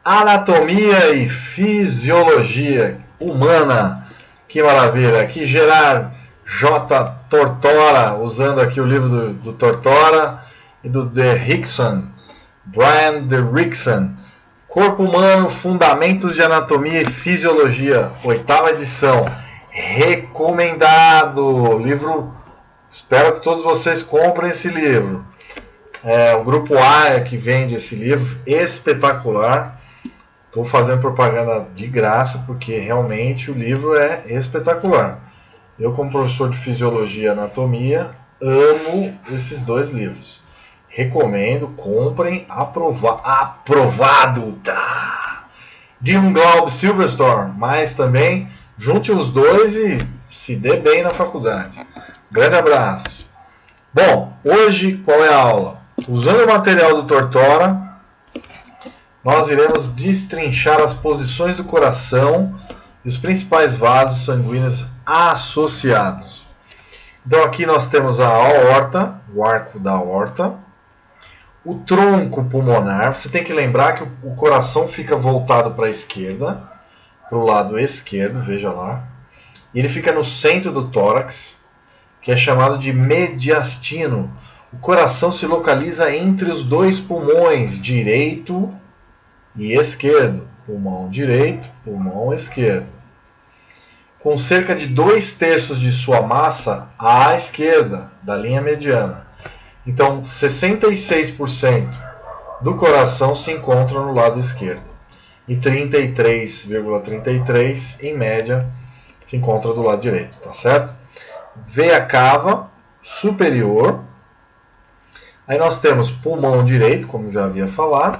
Anatomia e Fisiologia Humana. Que maravilha! Aqui Gerard J. Tortora, usando aqui o livro do Tortora e do Derrickson, Brian Derrickson. Corpo Humano, Fundamentos de Anatomia e Fisiologia, 8ª edição. Recomendado! Livro, espero que todos vocês comprem esse livro. O Grupo A é que vende esse livro, espetacular. Estou fazendo propaganda de graça, porque realmente o livro é espetacular. Eu, como professor de Fisiologia e Anatomia, amo esses dois livros. Recomendo, comprem, aprovado! Tá. De um Globo Silverstone, mas também junte os dois e se dê bem na faculdade. Grande abraço! Bom, hoje qual é a aula? Usando o material do Tortora, nós iremos destrinchar as posições do coração e os principais vasos sanguíneos associados. Então aqui nós temos a aorta, o arco da aorta, o tronco pulmonar. Você tem que lembrar que o coração fica voltado para a esquerda, para o lado esquerdo, veja lá. E ele fica no centro do tórax, que é chamado de mediastino. O coração se localiza entre os dois pulmões, direito e esquerdo. Pulmão direito, pulmão esquerdo. Com cerca de 2/3 de sua massa à esquerda, da linha mediana. Então, 66% do coração se encontra no lado esquerdo. E 33,33% em média se encontra do lado direito, tá certo? Veia cava superior. Aí nós temos pulmão direito, como já havia falado.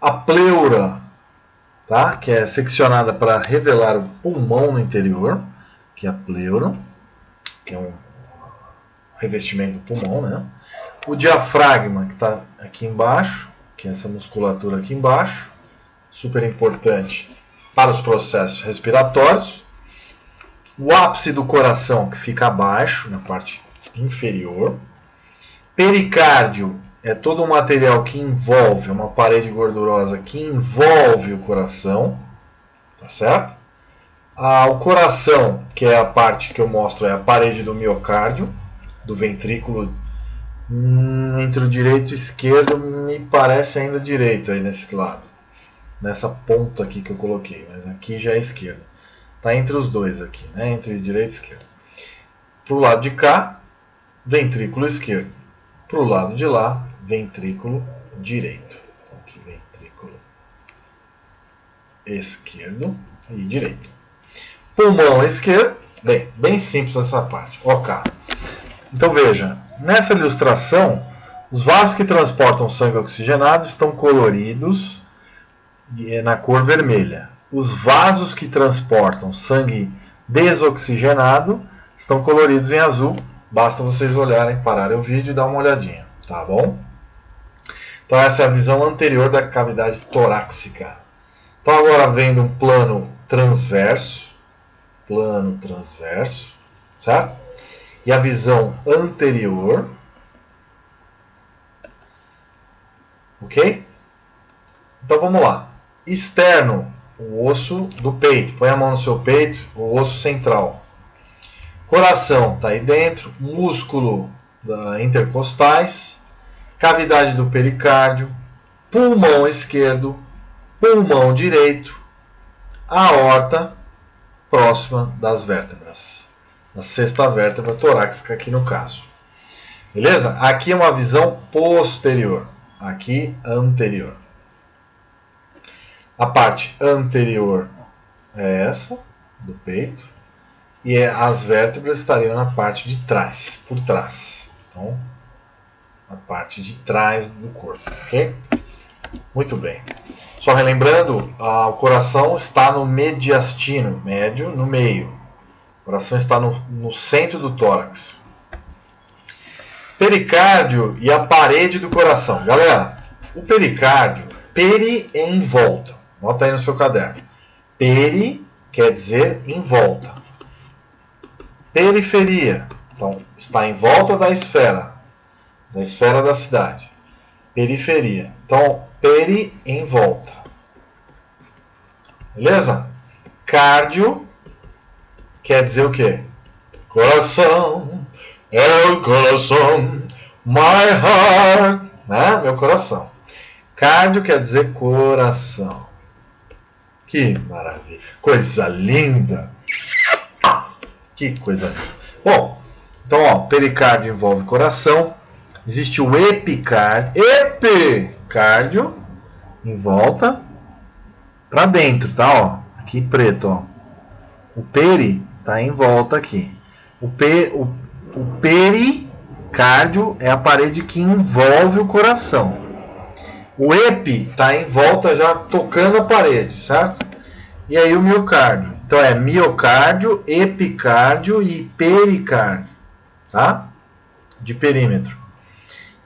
A pleura, tá? Que é seccionada para revelar o pulmão no interior, que é a pleura, que é um revestimento do pulmão, né? O diafragma, que está aqui embaixo, que é essa musculatura aqui embaixo, super importante para os processos respiratórios. O ápice do coração, que fica abaixo, na parte inferior. Pericárdio é todo um material que envolve, uma parede gordurosa que envolve o coração, tá certo? O coração, que é a parte que eu mostro, é a parede do miocárdio, do ventrículo, entre o direito e o esquerdo, me parece ainda direito aí nesse lado, nessa ponta aqui que eu coloquei, mas aqui já é esquerda. Está entre os dois aqui, né? Entre direito e esquerdo. Para o lado de cá, ventrículo esquerdo. Para o lado de lá, ventrículo direito. Então, aqui, ventrículo esquerdo e direito. Pulmão esquerdo. Bem simples essa parte. Ok. Então veja, nessa ilustração, os vasos que transportam sangue oxigenado estão coloridos na cor vermelha. Os vasos que transportam sangue desoxigenado estão coloridos em azul. Basta vocês olharem, pararem o vídeo e dar uma olhadinha, tá bom? Então essa é a visão anterior da cavidade torácica. Então agora vendo um plano transverso, certo? E a visão anterior, ok? Então vamos lá. Externo, o osso do peito. Põe a mão no seu peito, o osso central. Coração está aí dentro, músculo intercostais, cavidade do pericárdio, pulmão esquerdo, pulmão direito, aorta próxima das vértebras, a sexta vértebra torácica aqui no caso. Beleza? Aqui é uma visão posterior, aqui anterior. A parte anterior é essa, do peito. E as vértebras estariam na parte de trás, por trás. Então, a parte de trás do corpo, ok? Muito bem. Só relembrando, o coração está no mediastino, médio, no meio. O coração está no centro do tórax. Pericárdio e a parede do coração. Galera, o pericárdio, peri é em volta. Nota aí no seu caderno. Peri quer dizer em volta. Periferia, então está em volta da esfera da cidade. Periferia, então peri em volta. Beleza? Cardio quer dizer o quê? Coração, é o coração, my heart, né? Meu coração. Cardio quer dizer coração. Que maravilha. Coisa linda. Que coisa linda. Bom, então, ó, pericárdio envolve coração. Existe o epicárdio. Epicárdio em volta para dentro, tá? Ó, aqui preto, ó. O peri tá em volta aqui. O pericárdio é a parede que envolve o coração. O epi tá em volta já tocando a parede, certo? E aí o miocárdio. Então é miocárdio, epicárdio e pericárdio, tá? De perímetro.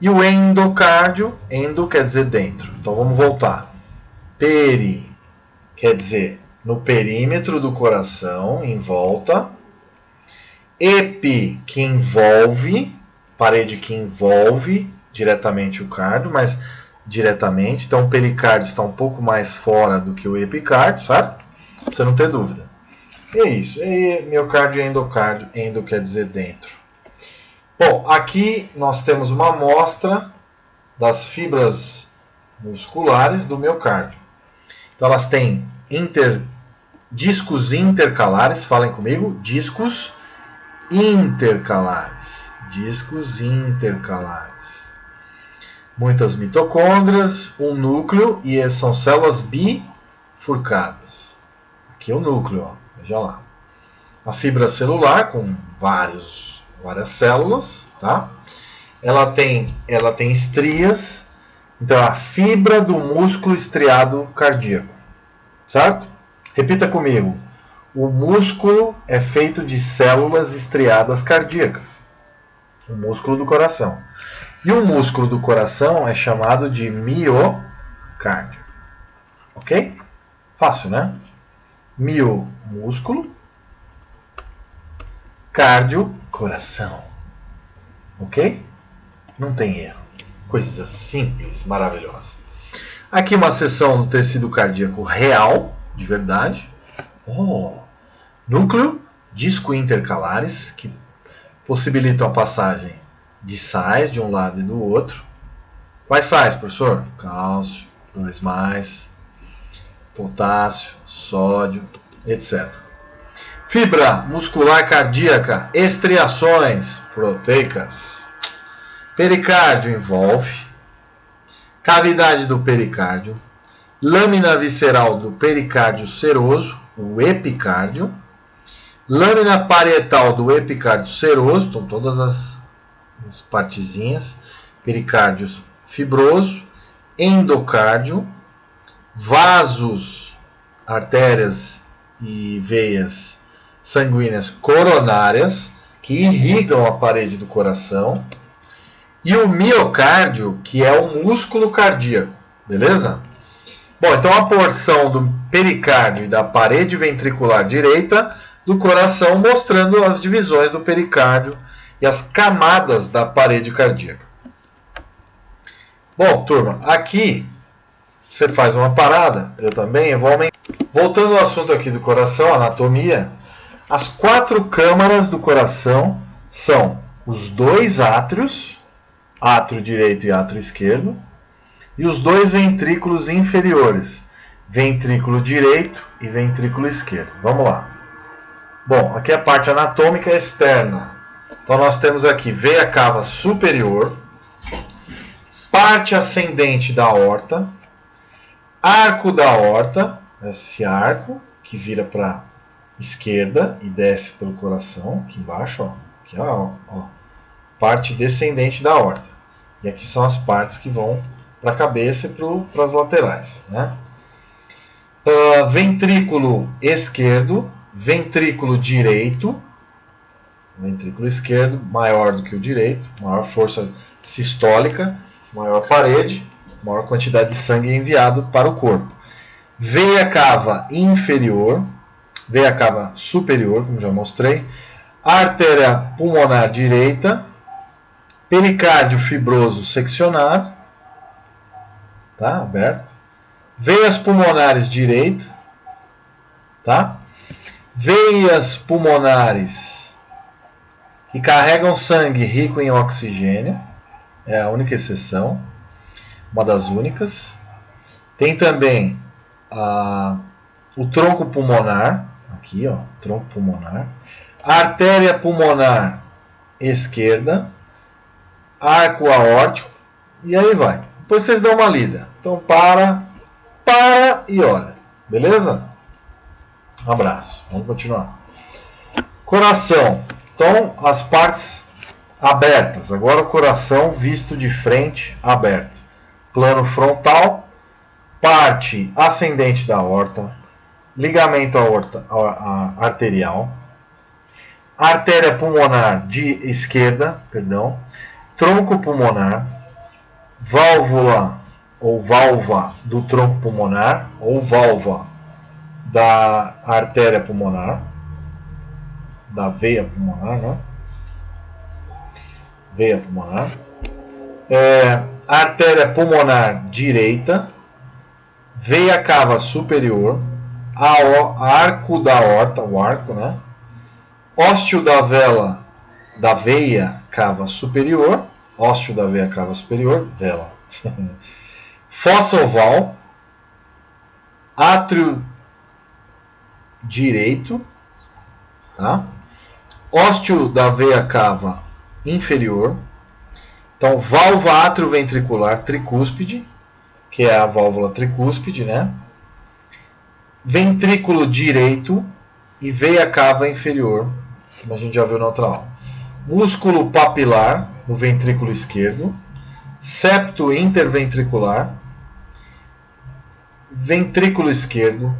E o endocárdio, endo quer dizer dentro. Então vamos voltar. Peri quer dizer no perímetro do coração, em volta. Epi, que envolve, parede que envolve diretamente o cardio, mas diretamente. Então o pericárdio está um pouco mais fora do que o epicárdio, certo? Pra você não ter dúvida. E é isso. E miocárdio e endocárdio. Endo quer dizer dentro. Bom, aqui nós temos uma amostra das fibras musculares do miocárdio. Então elas têm discos intercalares, falem comigo, discos intercalares. Discos intercalares. Muitas mitocôndrias, um núcleo e são células bifurcadas. Aqui é o núcleo, ó, veja lá. A fibra celular com várias células, tá? Ela tem estrias. Então, a fibra do músculo estriado cardíaco, certo? Repita comigo. O músculo é feito de células estriadas cardíacas. O músculo do coração. E o músculo do coração é chamado de miocárdio. Ok? Fácil, né? Mio, músculo. Cardio, coração. Ok? Não tem erro. Coisa simples, maravilhosa. Aqui uma seção do tecido cardíaco real, de verdade. Núcleo, disco intercalares, que possibilitam a passagem de sais de um lado e do outro. Quais sais, professor? Cálcio, 2+, potássio, sódio, etc. Fibra muscular cardíaca, estriações proteicas. Pericárdio envolve cavidade do pericárdio, lâmina visceral do pericárdio seroso, o epicárdio, lâmina parietal do epicárdio seroso, então todas as partezinhas, pericárdio fibroso, endocárdio, vasos, artérias e veias sanguíneas coronárias, que irrigam a parede do coração, e o miocárdio, que é o músculo cardíaco, beleza? Bom, então a porção do pericárdio e da parede ventricular direita do coração, mostrando as divisões do pericárdio e as camadas da parede cardíaca. Bom, turma, aqui você faz uma parada, eu também, eu vou aumentar. Voltando ao assunto aqui do coração, anatomia, as 4 câmaras do coração são os 2 átrios, átrio direito e átrio esquerdo, e os 2 ventrículos inferiores, ventrículo direito e ventrículo esquerdo. Vamos lá. Bom, aqui é a parte anatômica externa. Então nós temos aqui veia cava superior, parte ascendente da aorta, arco da aorta, esse arco que vira para esquerda e desce pelo coração, aqui embaixo, ó, aqui, ó, parte descendente da aorta. E aqui são as partes que vão para a cabeça e para as laterais, né? Ventrículo esquerdo, ventrículo direito, ventrículo esquerdo maior do que o direito, maior força sistólica, maior parede, maior quantidade de sangue enviado para o corpo. Veia cava inferior, veia cava superior, como já mostrei, artéria pulmonar direita, pericárdio fibroso seccionado, tá, aberto, veias pulmonares direita, tá? Veias pulmonares que carregam sangue rico em oxigênio, é a única exceção, uma das únicas. Tem também o tronco pulmonar, aqui ó, tronco pulmonar, a artéria pulmonar esquerda, arco aórtico, e aí vai. Depois vocês dão uma lida. Então para e olha, beleza? Um abraço, vamos continuar. Coração, então as partes abertas, agora o coração visto de frente, aberto. Plano frontal, parte ascendente da aorta, ligamento arterial, artéria pulmonar de esquerda, tronco pulmonar, válvula ou válva do tronco pulmonar, ou válvula da artéria pulmonar, da veia pulmonar, né? Veia pulmonar, artéria pulmonar direita, veia cava superior, arco da aorta, o arco, né? Ósteo da veia cava superior, ósteo da veia cava superior, vela. Fossa oval, átrio direito, tá? Ósteo da veia cava inferior. Então, válvula atrioventricular tricúspide, que é a válvula tricúspide, né? Ventrículo direito e veia cava inferior, como a gente já viu na outra aula. Músculo papilar no ventrículo esquerdo, septo interventricular, ventrículo esquerdo,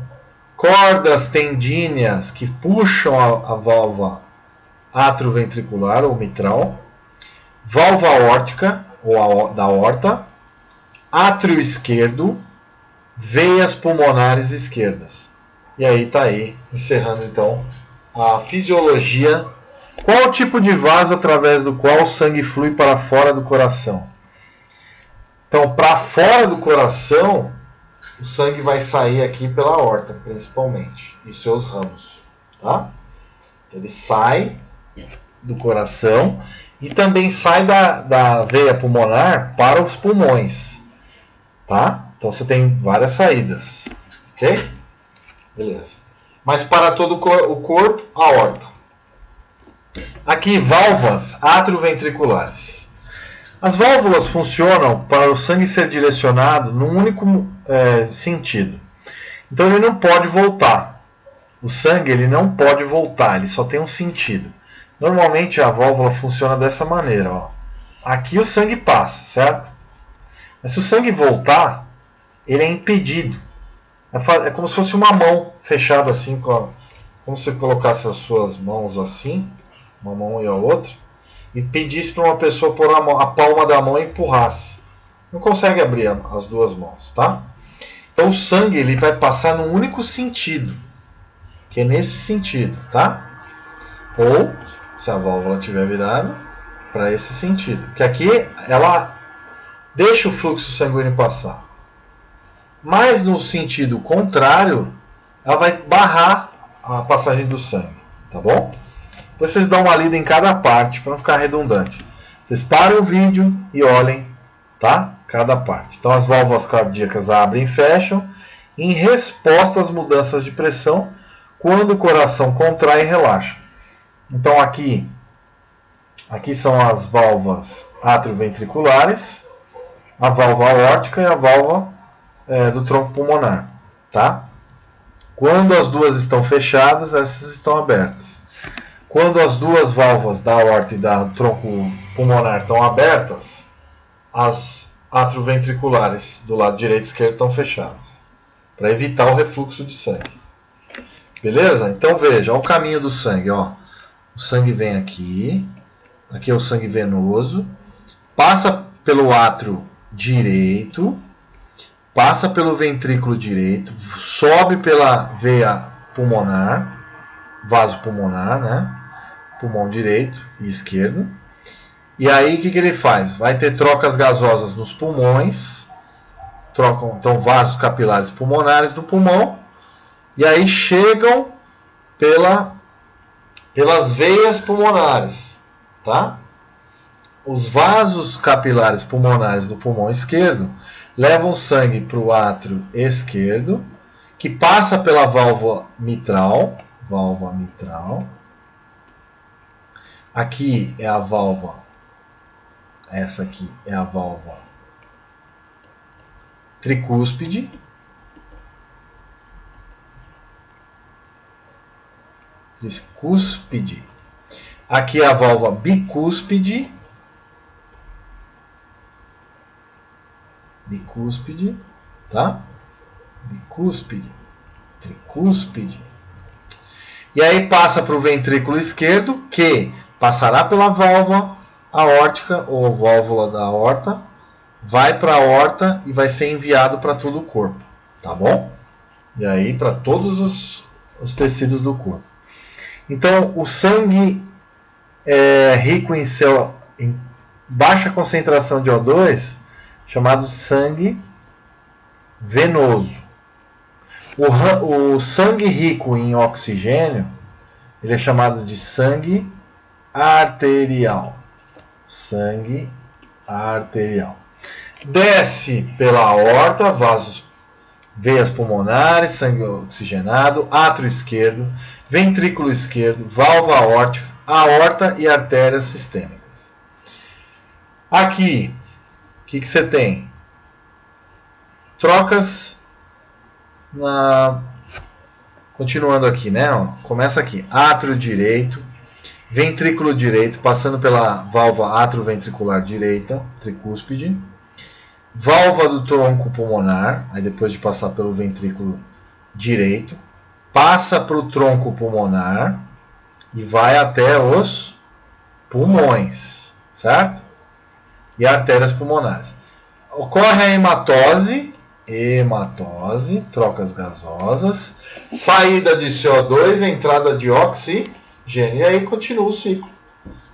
cordas tendíneas que puxam a válvula atrioventricular ou mitral, válvula aórtica ou da aorta, átrio esquerdo, veias pulmonares esquerdas. E aí está aí, encerrando então a fisiologia. Qual o tipo de vaso através do qual o sangue flui para fora do coração? Então, para fora do coração, o sangue vai sair aqui pela aorta, principalmente, e seus ramos, tá? Ele sai do coração e também sai da veia pulmonar para os pulmões, tá? Então você tem várias saídas, ok? Beleza. Mas para todo o corpo, a aorta. Aqui, válvulas atrioventriculares. As válvulas funcionam para o sangue ser direcionado num único sentido. Então ele não pode voltar. O sangue ele não pode voltar, ele só tem um sentido. Normalmente a válvula funciona dessa maneira. Ó. Aqui o sangue passa, certo? Mas se o sangue voltar, ele é impedido. É como se fosse uma mão fechada assim, como se você colocasse as suas mãos assim, uma mão e a outra, e pedisse para uma pessoa pôr a palma da mão e empurrasse. Não consegue abrir as duas mãos, tá? Então o sangue ele vai passar num único sentido, que é nesse sentido, tá? Ou, se a válvula estiver virada, para esse sentido. Que aqui ela deixa o fluxo sanguíneo passar. Mas no sentido contrário, ela vai barrar a passagem do sangue, tá bom? Depois vocês dão uma lida em cada parte, para não ficar redundante. Vocês param o vídeo e olhem, tá? Cada parte. Então as válvulas cardíacas abrem e fecham em resposta às mudanças de pressão quando o coração contrai e relaxa. Então aqui são as válvulas atrioventriculares, a válvula aórtica e a válvula do tronco pulmonar, tá? Quando as duas estão fechadas, essas estão abertas. Quando as duas válvulas da aorta e do tronco pulmonar estão abertas, as atrioventriculares do lado direito e esquerdo estão fechadas, para evitar o refluxo de sangue. Beleza? Então veja, olha o caminho do sangue. Ó. O sangue vem aqui é o sangue venoso, passa pelo átrio direito, passa pelo ventrículo direito, sobe pela veia pulmonar, vaso pulmonar, né? Pulmão direito e esquerdo. E aí o que ele faz? Vai ter trocas gasosas nos pulmões, trocam então vasos capilares pulmonares do pulmão, e aí chegam pelas veias pulmonares, tá? Os vasos capilares pulmonares do pulmão esquerdo levam sangue para o átrio esquerdo, que passa pela válvula mitral. Aqui é a válvula, essa aqui é a válvula tricúspide. Aqui é a válvula bicúspide. Tá? Bicúspide, tricúspide. E aí passa para o ventrículo esquerdo, que passará pela válvula aórtica, ou válvula da aorta, vai para a aorta e vai ser enviado para todo o corpo, tá bom? E aí para todos os tecidos do corpo. Então, o sangue é rico em baixa concentração de O2, chamado sangue venoso. O sangue rico em oxigênio, ele é chamado de sangue arterial. Sangue arterial. Desce pela aorta, veias pulmonares, sangue oxigenado, átrio esquerdo, ventrículo esquerdo, válvula aórtica, aorta e artérias sistêmicas. Aqui, o que você tem? Trocas continuando aqui, né? Começa aqui, átrio direito, ventrículo direito, passando pela válvula atrioventricular direita, tricúspide, válvula do tronco pulmonar, aí depois de passar pelo ventrículo direito, passa para o tronco pulmonar e vai até os pulmões, certo? E artérias pulmonares. Ocorre a hematose, trocas gasosas, saída de CO2, entrada de oxigênio, e aí continua o ciclo.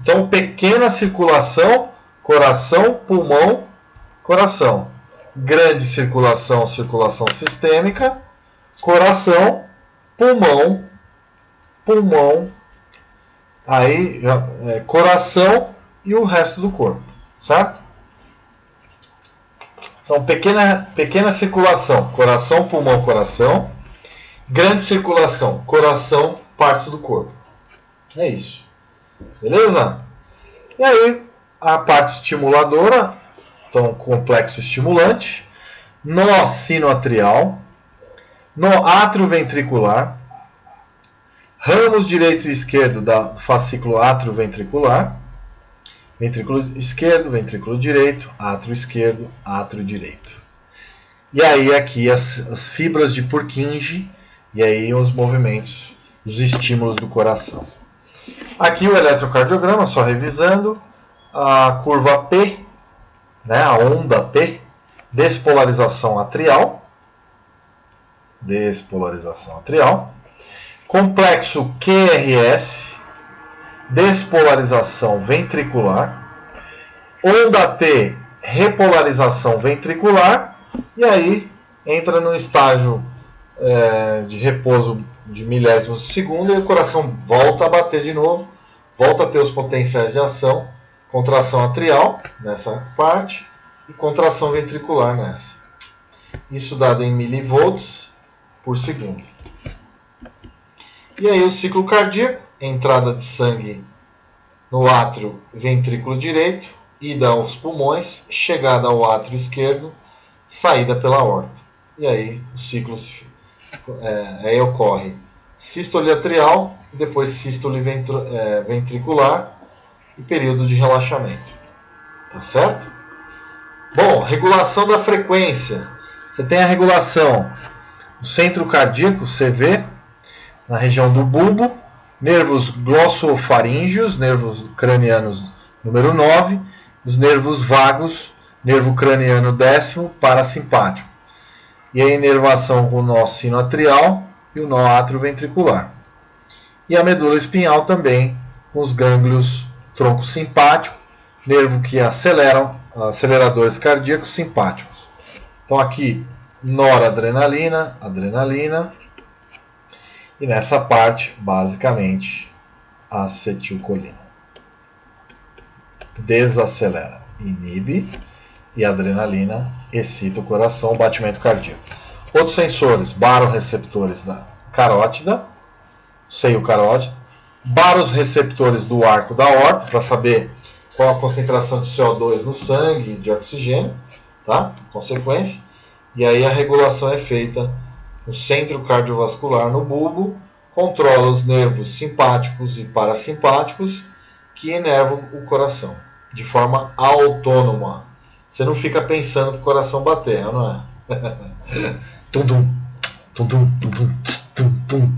Então, pequena circulação, coração, pulmão, coração. Grande circulação, circulação sistêmica, coração, pulmão, aí coração e o resto do corpo, certo? Então, pequena circulação, coração, pulmão, coração. Grande circulação, coração, partes do corpo. É isso. Beleza? E aí, a parte estimuladora, então, complexo estimulante, nó sinoatrial, nó atrioventricular, ramos direito e esquerdo do fascículo atrioventricular, ventrículo esquerdo, ventrículo direito, átrio direito. E aí aqui as fibras de Purkinje e aí os movimentos, os estímulos do coração. Aqui o eletrocardiograma, só revisando, a curva P, né, a onda P, despolarização atrial, complexo QRS, despolarização ventricular, onda T, repolarização ventricular, e aí entra no estágio de repouso de milésimos de segundo e o coração volta a bater de novo, volta a ter os potenciais de ação, contração atrial nessa parte e contração ventricular nessa. Isso dado em milivolts por segundo. E aí o ciclo cardíaco, entrada de sangue no átrio ventrículo direito, ida aos pulmões, chegada ao átrio esquerdo, saída pela aorta. E aí o ciclo aí ocorre sístole atrial, depois sístole ventricular e período de relaxamento. Tá certo? Bom, regulação da frequência. Você tem a regulação do centro cardíaco, CV, na região do bulbo, nervos glossofaríngeos, nervos cranianos número 9, os nervos vagos, nervo craniano 10º, parasimpático. E a inervação com o nó sinoatrial e o nó atrioventricular. E a medula espinhal também, com os gânglios tronco simpático, nervo que aceleram, aceleradores cardíacos simpáticos. Então aqui, noradrenalina, adrenalina, E nessa parte, basicamente, a acetilcolina desacelera, inibe, e a adrenalina excita o coração, o batimento cardíaco. Outros sensores, baroreceptores da carótida, seio carótido, baroreceptores do arco da aorta, para saber qual a concentração de CO2 no sangue e de oxigênio, tá? Consequência. E aí a regulação é feita no centro cardiovascular, no bulbo, controla os nervos simpáticos e parasimpáticos que inervam o coração de forma autônoma. Você não fica pensando para o coração bater, não é? Tum, tum, tum, tum, tum, tum, tum.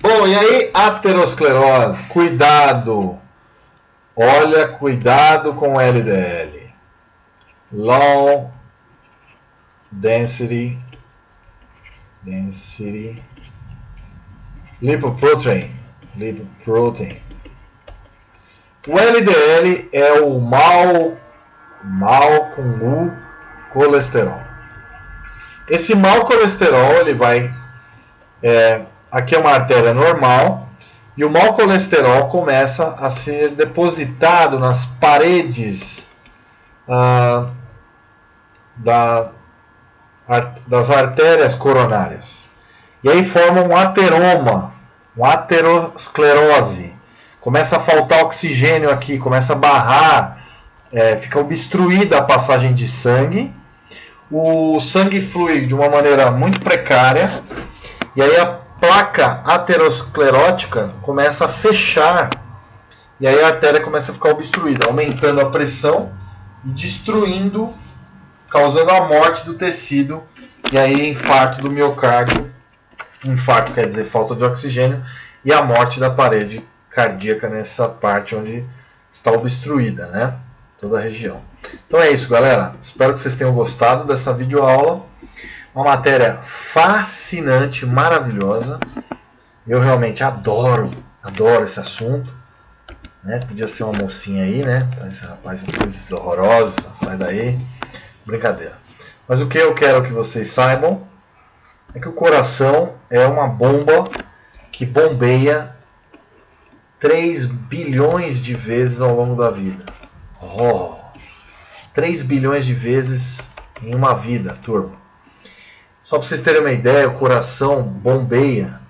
Bom, e aí, aterosclerose, cuidado. Olha, cuidado com o LDL. Low density lipoprotein. O LDL é o mal com U colesterol. Esse mau colesterol, ele vai... aqui é uma artéria normal, e o mau colesterol começa a ser depositado nas paredes das artérias coronárias. E aí forma um ateroma, uma aterosclerose. Começa a faltar oxigênio aqui, começa a barrar, fica obstruída a passagem de sangue. O sangue flui de uma maneira muito precária, e aí a placa aterosclerótica começa a fechar, e aí a artéria começa a ficar obstruída, aumentando a pressão e destruindo, causando a morte do tecido, e aí infarto do miocárdio. Infarto quer dizer falta de oxigênio, e a morte da parede cardíaca nessa parte onde está obstruída, né? Toda a região. Então é isso, galera. Espero que vocês tenham gostado dessa videoaula. Uma matéria fascinante, maravilhosa. Eu realmente adoro esse assunto. Né? Podia ser uma mocinha aí, né? Esse rapaz com coisas horrorosas, sai daí. Brincadeira. Mas o que eu quero que vocês saibam é que o coração é uma bomba que bombeia 3 bilhões de vezes ao longo da vida. 3 bilhões de vezes em uma vida, turma. Só para vocês terem uma ideia, o coração bombeia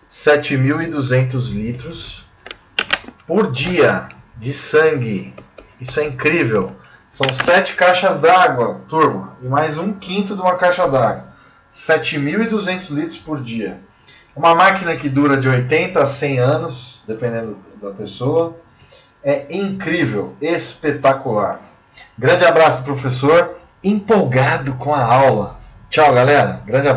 7.200 litros por dia de sangue. Isso é incrível. São 7 caixas d'água, turma, e mais 1/5 de uma caixa d'água. 7.200 litros por dia. Uma máquina que dura de 80 a 100 anos, dependendo da pessoa. É incrível, espetacular. Grande abraço, professor. Empolgado com a aula. Tchau, galera. Grande abraço.